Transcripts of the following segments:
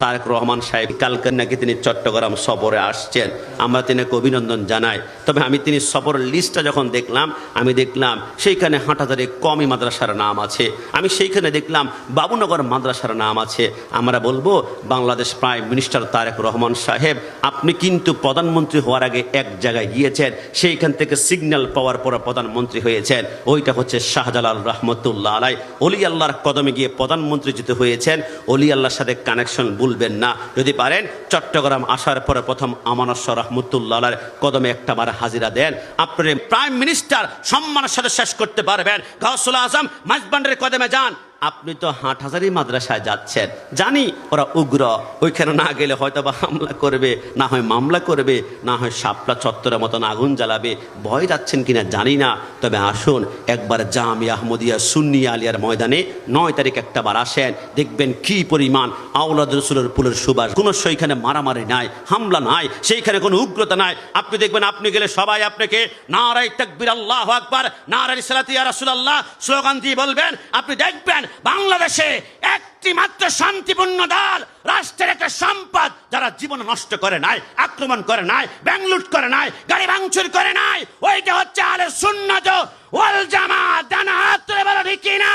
তারেক রহমান সাহেব কালকে নাকি তিনি চট্টগ্রাম সফরে আসছেন, আমরা তিনাকে অভিনন্দন জানাই। তবে আমি তিনি সফরের লিস্টটা যখন দেখলাম, আমি দেখলাম সেইখানে হাঁটাদারে কমই মাদ্রাসার নাম আছে, আমি সেইখানে দেখলাম বাবুনগর মাদ্রাসার নাম আছে। আমরা বলবো বাংলাদেশ প্রাইম মিনিস্টার তারেক রহমান সাহেব, আপনি কিন্তু প্রধানমন্ত্রী হওয়ার আগে এক জায়গায় গিয়েছেন, সেইখান থেকে সিগন্যাল পাওয়ার পর প্রধানমন্ত্রী হয়েছেন। ওইটা হচ্ছে শাহজালাল রহমতুল্লাহ আলাই, অলি আল্লাহর কদমে গিয়ে প্রধানমন্ত্রী যেতে হয়েছেন। অলি আল্লাহর সাথে কানেকশন ভুলবেন না। যদি পারেন চট্টগ্রাম আসার পরে প্রথম আমানত শাহ রহমতুল্লাহ কদমে একটাবার হাজিরা দেন, আপনার প্রাইম মিনিস্টার সম্মানের সাথে শেষ করতে পারবেন। গাউসুল আজম মাইজবান্ডারের কদমে যান। আপনি তো হাটহাজারি মাদ্রাসায় যাচ্ছেন, জানি ওরা উগ্র, ওইখানে না গেলে হয়তো বা হামলা করবে, না হয় মামলা করবে, না হয় শাপলা চত্বরের মতন আগুন জ্বালাবে। ভয় যাচ্ছেন কিনা জানি না, তবে আসুন একবার জামিয়া আহমদিয়া সুন্নি আলিয়ার ময়দানে 9 তারিখ একটাবার আসেন, দেখবেন কি পরিমাণ আওলাদ রসুলের ফুলের সুবাস। কোনো সেইখানে মারামারি নাই, হামলা নাই, সেইখানে কোনো উগ্রতা নাই। আপনি দেখবেন আপনি গেলে সবাই আপনাকে নারায়ে তাকবীর আল্লাহু আকবার, নারায়ে সালাতু ইয়া রাসূলুল্লাহ স্লোগান দিয়ে বলবেন। আপনি দেখবেন বাংলাদেশে একটি মাত্র শান্তিপূর্ণ দল, রাষ্ট্রের একটা সম্পদ, যারা জীবন নষ্ট করে নাই, আক্রমণ করে নাই, ব্যাংক লুট করে নাই, গাড়ি ভাঙচুর করে নাই, ওইটা হচ্ছে আহলে সুন্নাত ওয়াল জামাত। ডানা হাত তুলে বলো ঠিক না?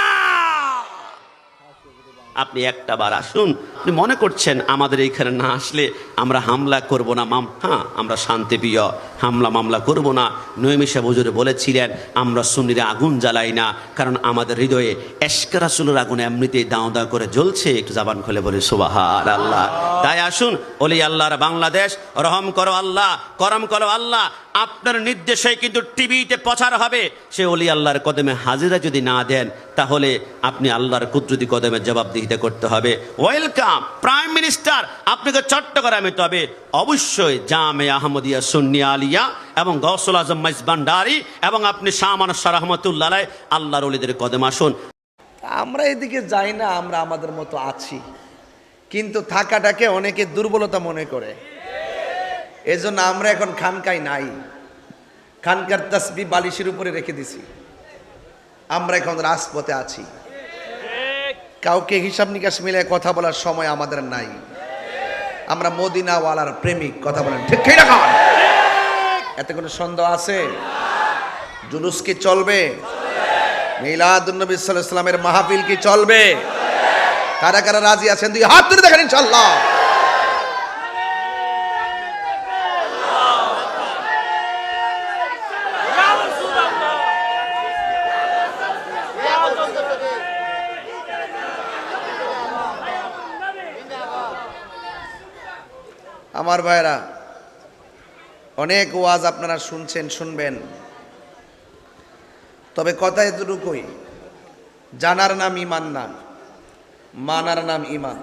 আপনি একটাবার আসুন। আপনি মনে করছেন আমাদের এইখানে না আসলে আমরা হামলা করব না, হ্যাঁ আমরা শান্তিপ্রিয়, হামলা মামলা করব না। নঈমী সাহেব হুজুর বলেছিলেন আমরা সুন্নিরা আগুন জ্বালাই না, কারণ আমাদের হৃদয়ে এশকে রাসূলের আগুন এমনিতেই দাও দাও করে জ্বলছে। একটু জবান খুলে বলে সুবহানাল্লাহ। তাই আসুন, ওলি আল্লাহর বাংলাদেশ, রহম করো আল্লাহ, করম করো আল্লাহ। আপনার নির্দেশে কিন্তু টিভিতে প্রচার হবে। সে ওলি আল্লাহর কদমে হাজিরা যদি না দেন, তাহলে আপনি আল্লাহর কুদরতি কদমে জবাবদিহিতা করতে হবে। ওয়েলকাম প্রাইম মিনিস্টার, আপনাকে চট্টগ্রামে, তবে অবশ্যই জামিয়া আহমদিয়া সুন্নি আলিয়া এবং গাউসুল আজম মাইজবান্ডারি এবং আপনি শাহ আমানত শাহ রহমতুল্লাহ আলাইহি আল্লাহর ওলিদের কদমে আসুন। আমরা এদিকে যাই না, আমরা আমাদের মতো আছি, কিন্তু থাকাটাকে অনেকে দুর্বলতা মনে করে। এজন্য আমরা এখন খানকায় নাই, খানকার তাসবিহ বালিশের উপরে রেখে দিছি। আমরা এখন রাজপথে আছি, কাউকে হিসাব নিকাশ মিলে কথা বলার সময় আমাদের নাই। আমরা মদিনাওয়ালার প্রেমিক, কথা বলেন ঠিক না? এতে কোনো সন্দেহ আছে? জুলুস কি চলবে? মিলাদুন নবী সাল্লাল্লাহু আলাইহি ওয়াসাল্লামের মাহফিল কি চলবে? কারা কারা রাজি আছেন দুই হাত তুলে দেখেন ইনশাআল্লাহ। আমার ভাইরা, অনেক ওয়াজ আপনারা শুনছেন, শুনবেন, তবে কথা এতটুকুই, জানার নাম ঈমান না, মানার নাম ঈমান।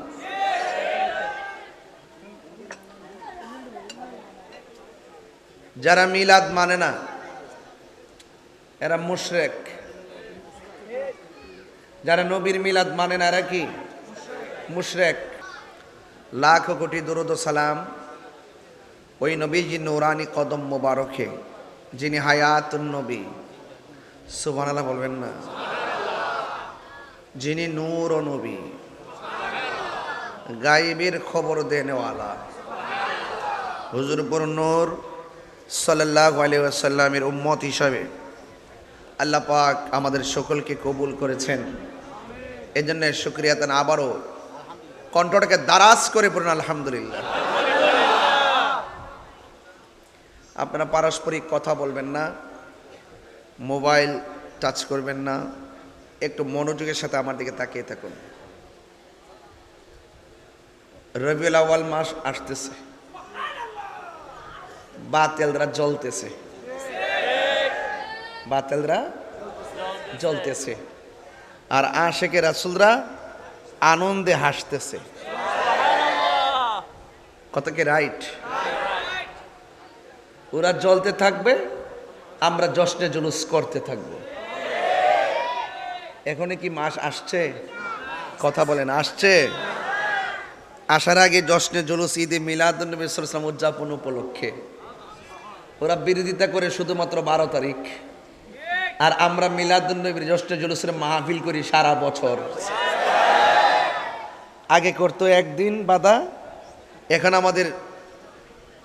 যারা মিলাদ মানে না এরা মুশরিক, যারা নবীর মিলাদ মানে না এরা কি? মুশরিক। লাখ কোটি দরুদ ও সালাম ওই নবীজি নূরানি কদম মোবারকে, যিনি হায়াতুন নবী, সুবহানাল্লাহ বলবেন না? যিনি নূর ও নবী, গায়েবের খবর দেনেওয়ালা, হুজুরপুর নূর সাল্লাল্লাহু আলাইহি ওয়াসাল্লামের উম্মত হিসাবে আল্লাহ পাক আমাদের সকলকে কবুল করেছেন। এজন্য শুকরিয়া তান। আবারও কণ্ঠটাকে দারাজ করে পড়ুন আলহামদুলিল্লাহ। আপনারা পারস্পরিক কথা বলবেন না, মোবাইল টাচ করবেন না, একটু মনোযোগের সাথে আমার দিকে তাকিয়ে থাকুন। রবিউল আউয়াল মাস আসতেছে, বাতিলরা জ্বলতেছে, বাতিলরা জ্বলতেছে, আর আশিকে রাসূলরা আনন্দে হাসতেছে। কত কি রাইট? ওরা জ্বলতে থাকবে, আমরা জশ্নে জুলুস করতে থাকবো। এখনই কি মাস আসছে? কথা বলেন, আসছে? আসার আগে জশ্নে জুলুস ঈদে মিলাদুন নবী সাল্লাল্লাহু আলাইহি ওয়াসাল্লাম উদযাপন উপলক্ষে ওরা বিরোধিতা করে শুধুমাত্র 12 তারিখ, আর আমরা মিলাদুন নবীর জশ্নে জুলুসের মাহফিল করি সারা বছর। আগে করতো একদিন বাদা, এখন আমাদের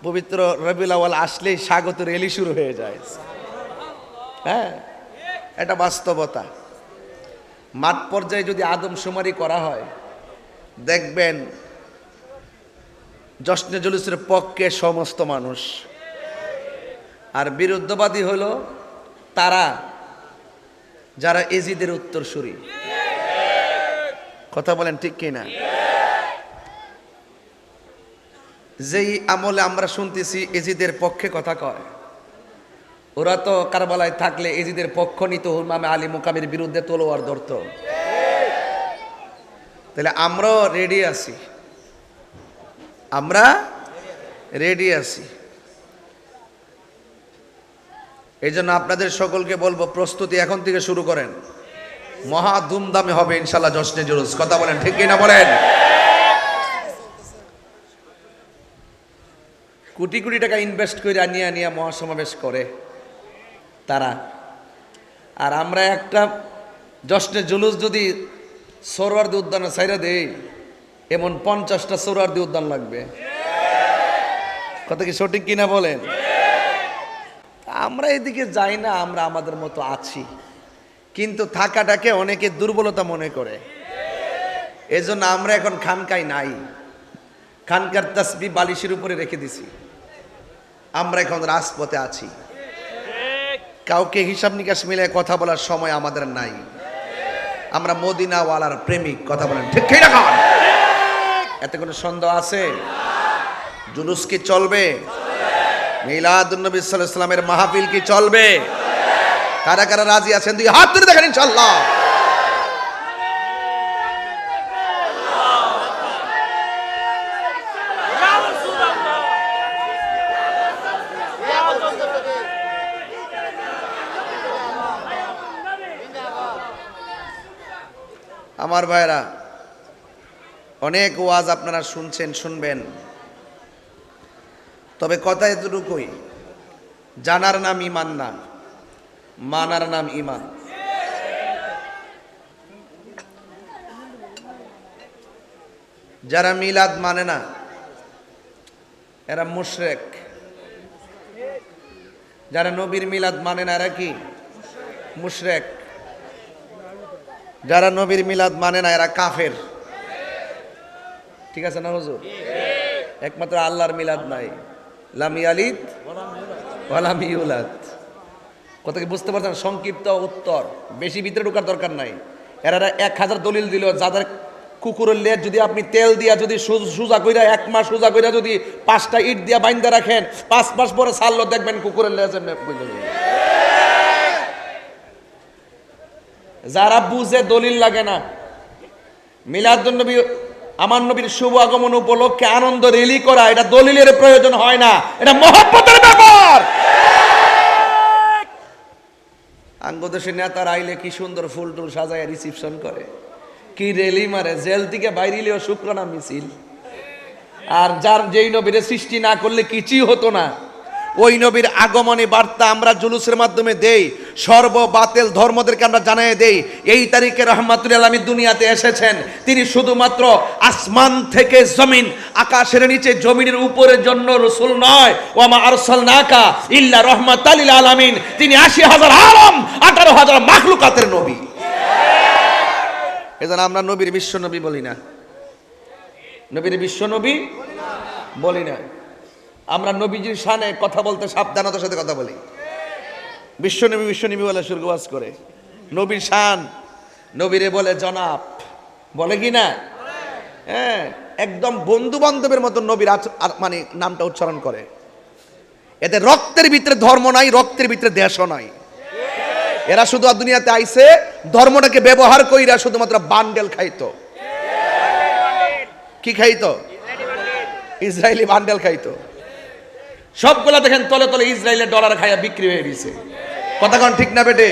পবিত্র রবিউল আউয়াল আসলেই স্বাগত র্যালি শুরু হয়ে যায়। হ্যাঁ, এটা বাস্তবতা। মাঠ পর্যায়ে যদি আদমশুমারি করা হয়, দেখবেন জশ্নে জুলুসের পক্ষে সমস্ত মানুষ, আর বিরুদ্ধবাদী হলো তারা যারা এজিদের উত্তরসূরি। কথা বলেন ঠিক কিনা? যেই আমলে আমরা শুনতেছি এজিদের পক্ষে কথা কয়, ওরা তো কারবালায় থাকলে এজিদের পক্ষ নিত, ইমামে আলী মুকামের বিরুদ্ধে তলোয়ার ধরত। তাহলে আমরাও রেডি আছি, আমরা রেডি আছি। এই জন্য আপনাদের সকলকে বলবো, প্রস্তুতি এখন থেকে শুরু করেন। মহা ধুমধামে হবে ইনশাল্লাহ জশ্নে জুলুস। কথা বলেন ঠিক কিনা বলেন? কোটি কোটি টাকা ইনভেস্ট করে নিয়ে মহাসমাবেশ করে তারা, আর আমরা একটা জশ্নে জুলুস যদি সোহরাওয়ার্দী উদ্যানে ছাইরা দেই, এমন 50টা সোহরাওয়ার্দী উদ্যান লাগবে। কথা কি সঠিক কিনা বলেন? আমরা এদিকে যাই না, আমরা আমাদের মতো আছি, কিন্তু থাকাটাকে অনেকে দুর্বলতা মনে করে। এজন্য আমরা এখন খানকায় নাই, খানকার তাসবিহ বালিশের উপরে রেখে দিছি। আমরা এখন রাজপথে আছি, কাউকে হিসাব নিকাশ মিলে কথা বলার সময় আমাদের নাই। আমরা মদিনাওয়ালার প্রেমিক। কথা বলেন ঠিক কিনা? এতে কোনো সন্দেহ আছে? জুলুস কি চলবে? মিলাদুন নবী সাল্লাল্লাহু আলাইহি ওয়াসাল্লামের মাহফিল কি চলবে? কারা কারা রাজি আছেন দুই হাত তুলে দেখেন ইনশাআল্লাহ। আমার ভাইরা, অনেক ওয়াজ আপনারা শুনছেন, শুনবেন, তবে কথা এতটুকুই, জানার নাম ঈমান না, মানার নাম ঈমান। যারা মিলাদ মানে না এরা মুশরিক, যারা নবীর মিলাদ মানে না এরা কি? মুশরিক। যারা নবীর মিলাদ মানে না এরা কাফের। ঠিক আছে না হুজুর? একমাত্র আল্লাহর মিলাদ নাই, লাম ইয়ালিদ ওয়া লাম ইউলাদ। কথা কি বুঝতে পারছেন? সংক্ষিপ্ত উত্তর, বেশি ভিতরে ঢোকার দরকার নাই। এরা 1000 দলিল দিল, যাদের কুকুরের লেজ যদি আপনি তেল দিয়া যদি সোজা কইরা 1 মাস সোজা কইরা যদি 5টা ইট দিয়া বাইন্দা রাখেন, 5 মাস পরে ছাড়লো দেখবেন কুকুরের লেজের বুঝে যাবে। যারা বুঝে দলিল লাগে না, মিলাদুন নবী আমার নবীর শুভ আগমন উপলক্ষে আনন্দ র্যালি করা, এটা দলিলের প্রয়োজন হয় না, এটা মহব্বতের ব্যাপার। আঙ্গদেশের নেতারা আইলে কি সুন্দর ফুল টুল সাজায় রিসিপশন করে, কি র্যালি মারে, জেল থেকে বাইরিলেও শুক্রানা মিছিল। আর যার যেই নবীর সৃষ্টি না করলে কিছুই হতো না, ওই নবীর আগমনী বার্তা আমরা জুলুসের মাধ্যমে দেই, সর্ববাতিল ধর্মদেরকে আমরা জানিয়ে দেই এই তারিখে রাহমাতুল আলামিন দুনিয়াতে এসেছেন। তিনি শুধুমাত্র আসমান থেকে জমিন, আকাশের নিচে জমিনের উপরের জন্য রাসূল নয়, ওয়া মা আরসালনাকা ইল্লা রাহমাতাল লিল আলামিন। তিনি ৮০,০০০ আলম, ১৮,০০০ মাখলুকাতের নবী। এজন্য আমরা নবীর বিশ্ব নবী বলি না, নবীর বিশ্ব নবী বলি না। আমরা নবীজির শানে কথা বলতে সাবধানতার সাথে কথা বলি। বিশ্বনবী বিশ্বনবী বলে সুরগোয়াজ করে, নবীর শান, নবীরে বলে জনাব, বলে কি না? হ্যাঁ, একদম বন্ধু বান্ধবের মতো নবীর মানে নামটা উচ্চারণ করে। এতে রক্তের ভিতরে ধর্ম নাই, রক্তের ভিতরে দেশও নাই। এরা শুধু দুনিয়াতে আইছে ধর্মটাকে ব্যবহার কইরা শুধুমাত্র বান্ডেল খাইতো। কি খাইতো? ইসরায়েলি বান্ডেল খাইতো। সবগুলা দেখেন তলে তলে ইসরায়েলের ডলার খাইয়া বিক্রি হয়ে গেছে। কথা কোন ঠিক না বেটে?